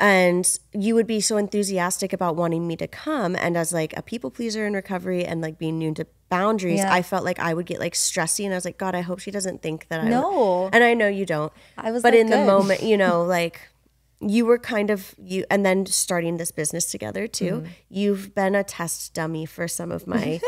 And you would be so enthusiastic about wanting me to come. And as like a people pleaser in recovery and like being new to boundaries, I felt like I would get like stressy. And I was like, God, I hope she doesn't think that I would. And I know you don't. I was but like, in the moment, you know, like you were kind of you, and then starting this business together too. You've been a test dummy for some of my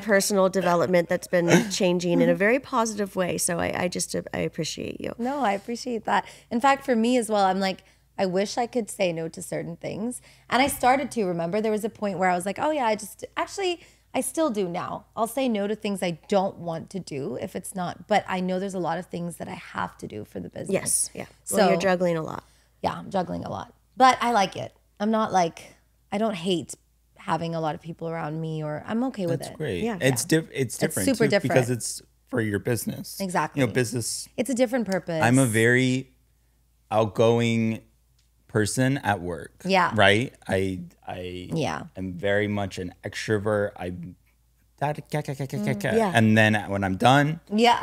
personal development that's been changing in a very positive way. So I appreciate you. No, I appreciate that. In fact, for me as well, I'm like, I wish I could say no to certain things. And I started to, remember, there was a point where I was like, oh yeah, I still do now. I'll say no to things I don't want to do if it's not, but I know there's a lot of things that I have to do for the business. Yes, yeah. So you're juggling a lot. Yeah, I'm juggling a lot, but I like it. I'm not like, I don't hate having a lot of people around me, or I'm okay with it. That's great. Yeah. It's different. It's super different because it's for your business. Exactly. You know, business. It's a different purpose. I'm a very outgoing person at work. Yeah. Right? I am very much an extrovert. And then when I'm done,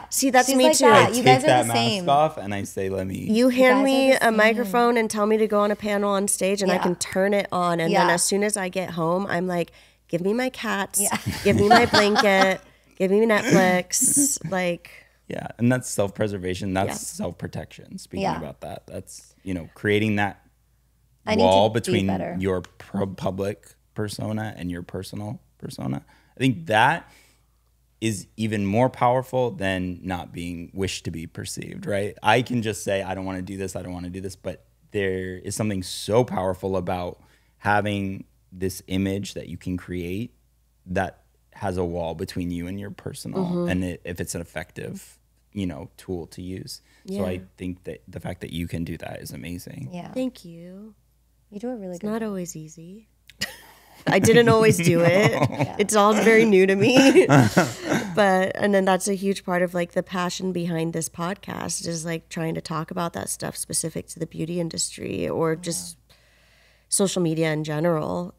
see, that's She's me like too. That. I You take guys are that the mask same. off and I say, let me. You hand me a microphone and tell me to go on a panel on stage, and I can turn it on. And then as soon as I get home, I'm like, give me my cats, give me my blanket, give me Netflix, like. Yeah, and that's self-preservation. That's self-protection. Speaking about that, that's, you know, creating that wall between your public persona and your personal persona. I think that is even more powerful than not being wished to be perceived, right? I can just say, I don't want to do this, I don't want to do this, but there is something so powerful about having this image that you can create that has a wall between you and your personal, and if it's an effective, you know, tool to use. So I think that the fact that you can do that is amazing. Yeah. Thank you. You do it really good. It's not always easy. I didn't always do it. It's all very new to me. And then that's a huge part of like the passion behind this podcast is like trying to talk about that stuff specific to the beauty industry or just social media in general.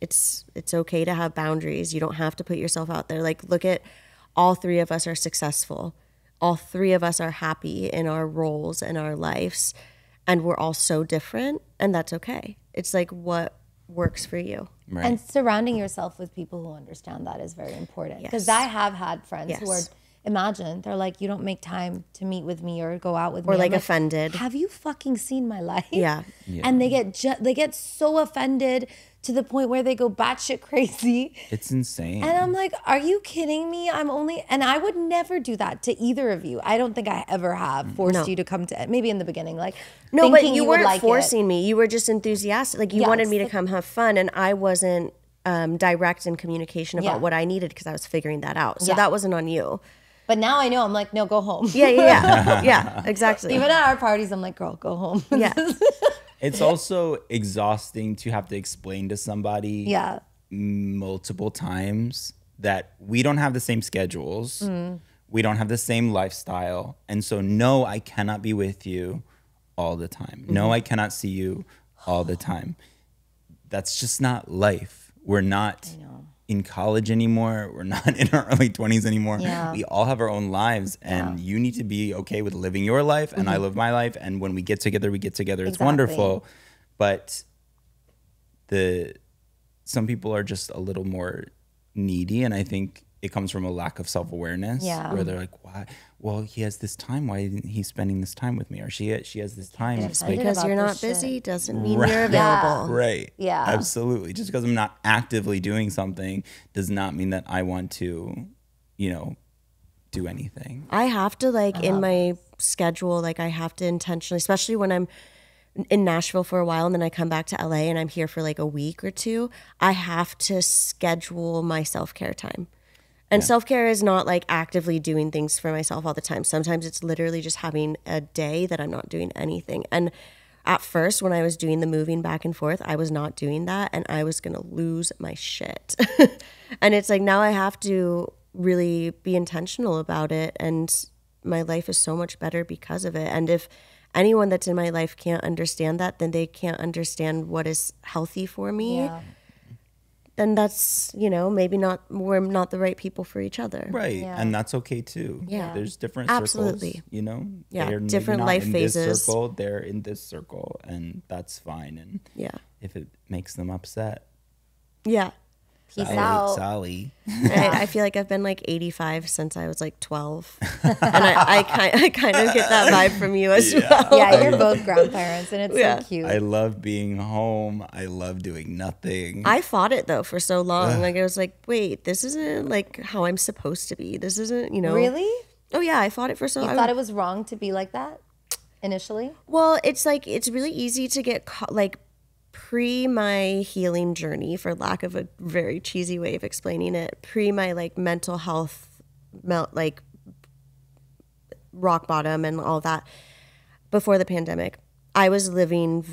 It's okay to have boundaries. You don't have to put yourself out there. Like, look at all three of us are successful. All three of us are happy in our roles and our lives. And we're all so different. And that's okay. It's like what works for you. Right. And surrounding yourself with people who understand that is very important. Because I have had friends who are imagine they're like, you don't make time to meet with me or go out with me. Or like offended. Have you fucking seen my life? Yeah. And they get so offended to the point where they go batshit crazy. It's insane. And I'm like, are you kidding me? And I would never do that to either of you. I don't think I ever have forced you to come to, maybe in the beginning, like, no, but you weren't forcing me. You were just enthusiastic. Like you wanted me to come have fun, and I wasn't direct in communication about what I needed because I was figuring that out. So that wasn't on you. But now I know, I'm like, no, go home. Yeah, exactly. Even at our parties, I'm like, girl, go home. Yeah. It's also exhausting to have to explain to somebody multiple times that we don't have the same schedules. We don't have the same lifestyle. And so, no, I cannot be with you all the time. No, I cannot see you all the time. That's just not life. We're not in college anymore. We're not in our early 20s anymore. Yeah. We all have our own lives, and you need to be okay with living your life, and I live my life. And when we get together, we get together. It's wonderful. But some people are just a little more needy, and I think it comes from a lack of self-awareness where they're like, why? Well, he has this time. Why isn't he spending this time with me? Or she has this time. Because you're not busy doesn't mean you're available. Right. Yeah. Absolutely. Just because I'm not actively doing something does not mean that I want to, do anything. I have to in my schedule, I have to intentionally, especially when I'm in Nashville for a while and then I come back to LA and I'm here for a week or two, I have to schedule my self-care time. And self-care is not actively doing things for myself all the time. Sometimes it's literally just having a day that I'm not doing anything. And at first, when I was doing the moving back and forth, I was not doing that, and I was going to lose my shit. And it's now I have to really be intentional about it, and my life is so much better because of it. And if anyone that's in my life can't understand that, then they can't understand what is healthy for me. Yeah. Then that's, maybe we're not the right people for each other. Right. Yeah. And that's okay too. Yeah. There's different circles, Yeah. They're different life in phases. This circle, they're in this circle, and that's fine. And if it makes them upset. Yeah. Peace out. Sally. I feel like I've been 85 since I was 12. And I kind of get that vibe from you as well. Yeah, you're both grandparents, and it's so cute. I love being home. I love doing nothing. I fought it though for so long. I was wait, this isn't how I'm supposed to be. This isn't, Really? Oh yeah, I fought it for so long. You thought it was wrong to be like that initially? Well, it's it's really easy to get caught, pre my healing journey, for lack of a very cheesy way of explaining it, pre my mental health rock bottom and all that, before the pandemic, I was living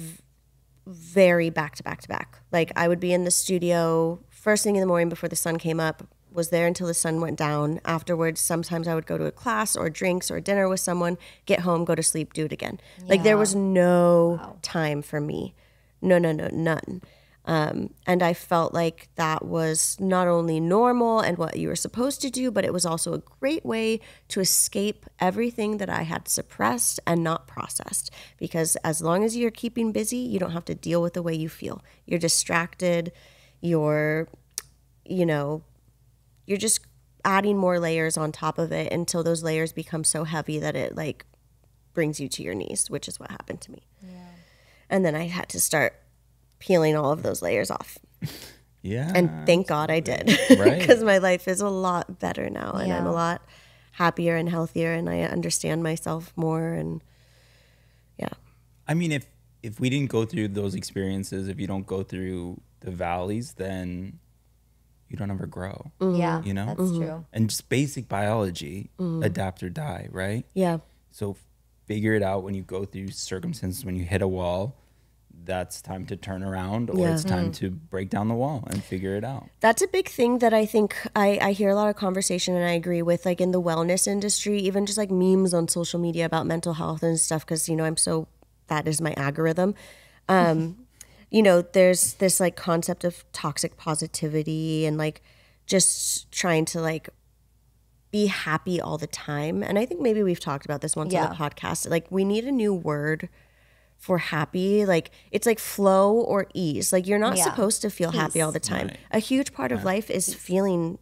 very back to back to back. I would be in the studio first thing in the morning before the sun came up, was there until the sun went down. Afterwards, sometimes I would go to a class or drinks or dinner with someone, get home, go to sleep, do it again. There was no time for me. No, none. And I felt like that was not only normal and what you were supposed to do, but it was also a great way to escape everything that I had suppressed and not processed. Because as long as you're keeping busy, you don't have to deal with the way you feel. You're distracted. You're just adding more layers on top of it until those layers become so heavy that it brings you to your knees, which is what happened to me. Yeah. And then I had to start peeling all of those layers off. Yeah. And thank God I did. Right. Because my life is a lot better now, and I'm a lot happier and healthier, and I understand myself more. And I mean, if we didn't go through those experiences, if you don't go through the valleys, then you don't ever grow. Yeah, that's true. And just basic biology, adapt or die, right? Yeah. So figure it out when you go through circumstances, when you hit a wall, that's time to turn around, or it's time to break down the wall and figure it out. That's a big thing that I think I hear a lot of conversation, and I agree with, in the wellness industry, even just memes on social media about mental health and stuff, because, that is my algorithm. There's this concept of toxic positivity and just trying to be happy all the time. And I think maybe we've talked about this once on the podcast. We need a new word for happy. It's flow or ease. You're not supposed to feel happy all the time. Right. A huge part of life is feeling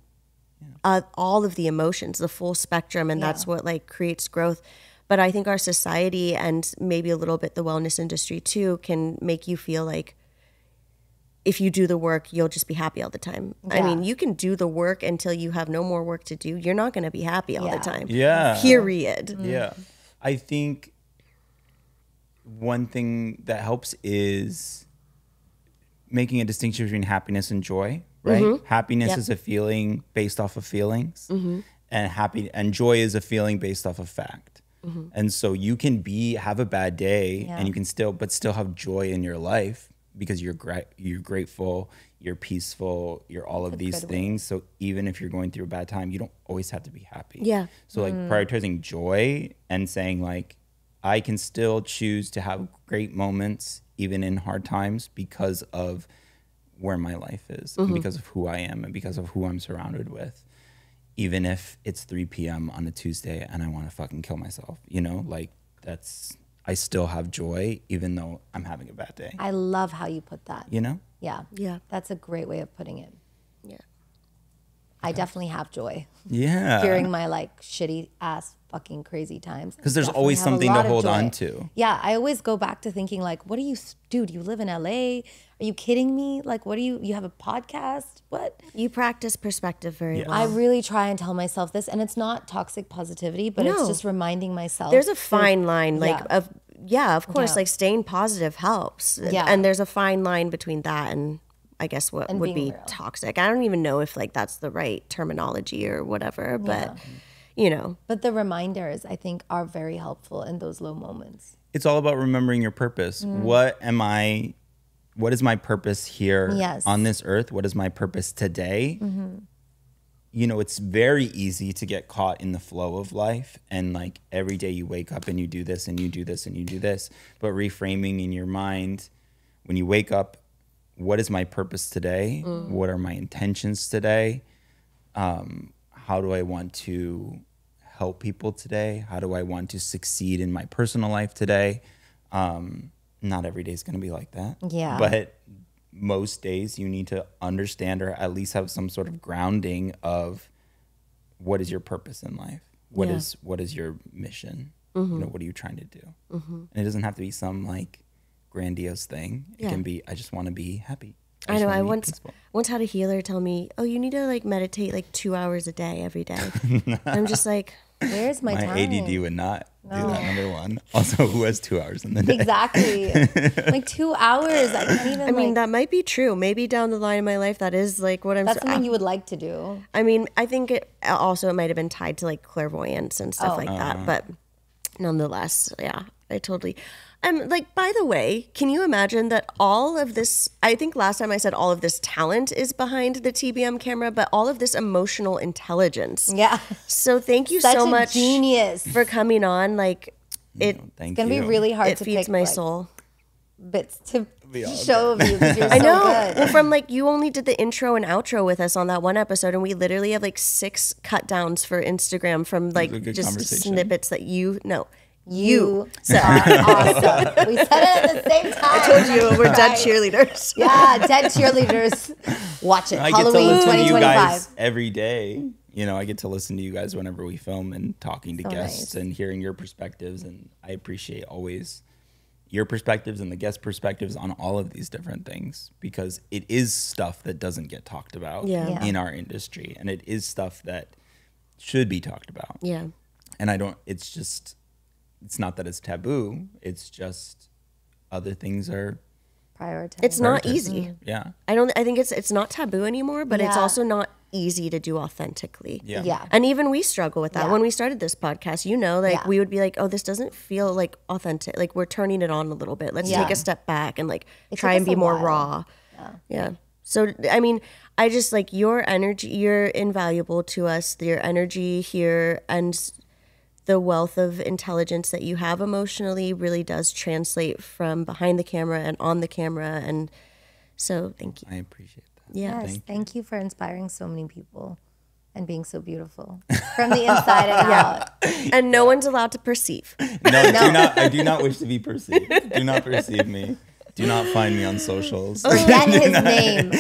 all of the emotions, the full spectrum, and that's what like creates growth. But I think our society and maybe a little bit the wellness industry too can make you feel like if you do the work, you'll just be happy all the time. Yeah. I mean, you can do the work until you have no more work to do. You're not going to be happy all the time. Yeah. Period. Mm. Yeah. I think one thing that helps is making a distinction between happiness and joy, right? Mm-hmm. Happiness is a feeling based off of feelings, and joy is a feeling based off of fact. Mm-hmm. And so you can have a bad day and you can still have joy in your life because you're grateful, you're peaceful, you're all of these things. So even if you're going through a bad time, you don't always have to be happy. Yeah. So like prioritizing joy and saying like, I can still choose to have great moments even in hard times because of where my life is and because of who I am and because of who I'm surrounded with. Even if it's 3 p.m. on a Tuesday and I want to fucking kill myself, like I still have joy even though I'm having a bad day. I love how you put that. Yeah. Yeah. That's a great way of putting it. Yeah. I definitely have joy. Yeah. During my like shitty ass fucking crazy times. Because there's always something to hold on to. Yeah. I always go back to thinking like, what do you do? Do you live in LA? Are you kidding me? Like, what do you have a podcast? What? You practice perspective very well. I really try and tell myself this, and it's not toxic positivity, but it's just reminding myself. There's a fine line, like of course, like staying positive helps. Yeah. And there's a fine line between that and I guess what would be real. Toxic. I don't even know if like that's the right terminology or whatever, but But the reminders I think are very helpful in those low moments. It's all about remembering your purpose. What is my purpose here on this earth? What is my purpose today? Mm-hmm. It's very easy to get caught in the flow of life. And like every day you wake up and you do this and you do this and you do this. But reframing in your mind, when you wake up, what is my purpose today? What are my intentions today? How do I want to help people today? How do I want to succeed in my personal life today? Not every day is going to be like that. Yeah. But most days you need to understand or at least have some sort of grounding of what is your purpose in life? What is your mission? What are you trying to do? And it doesn't have to be some like grandiose thing. It can be, I just want to be happy. I know. I once had a healer tell me, "Oh, you need to like meditate like 2 hours a day every day." I'm just like, where's my time? My ADD would not do that. Number one. Also, who has 2 hours in the day? Exactly. Like 2 hours. I can't even. I mean, that might be true. Maybe down the line in my life, that is like what I'm. That's something you would like to do. I mean, I think it might have been tied to like clairvoyance and stuff like that. But nonetheless, I totally. Like, by the way, can you imagine that all of this, I think last time I said all of this talent is behind the TBM camera, but all of this emotional intelligence. Yeah. So thank you so much genius for coming on. Like, it's going to be really hard to pick. It feeds my soul. Bits to show of you because you're so good. Well, from like, you only did the intro and outro with us on that one episode, and we literally have like 6 cut downs for Instagram from like just snippets that you said. Awesome. We said it at the same time. I told you we're dead cheerleaders. Yeah, dead cheerleaders. Watch it. I Halloween get to listen 2025. to you guys every day. I get to listen to you guys whenever we film and talking to guests and hearing your perspectives. And I appreciate always your perspectives and the guest perspectives on all of these different things because it is stuff that doesn't get talked about in our industry. And it is stuff that should be talked about. Yeah. And it's not that it's taboo. It's just other things are prioritized. It's not easy. Yeah. I think it's not taboo anymore, but it's also not easy to do authentically. Yeah. And even we struggle with that. When we started this podcast, we would be like, oh, this doesn't feel like authentic. Like we're turning it on a little bit. Let's take a step back and like try and be more raw. Yeah. So, I mean, I just like your energy, you're invaluable to us, your energy here and the wealth of intelligence that you have emotionally really does translate from behind the camera and on the camera. And so thank you. I appreciate that. Yeah. Yes, thank you for inspiring so many people and being so beautiful from the inside and out. And no one's allowed to perceive. No. I do not wish to be perceived. Do not perceive me. Do not find me on socials. Forget his name.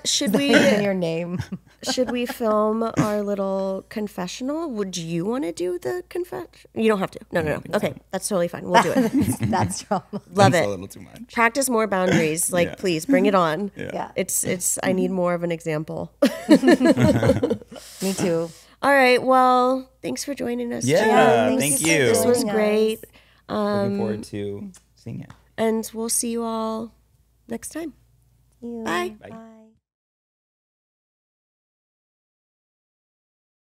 Should we? Even your name. should we film our little confessional? Would you want to do the confession? You don't have to. No. Okay, that's totally fine. We'll do it. That's trauma. Love it. A little too much. Practice more boundaries. Like, please bring it on. Yeah. It's. I need more of an example. Me too. All right. Well, thanks for joining us. Yeah. Thank you. This was great. Looking forward to seeing it. And we'll see you all next time. See you. Bye. Bye.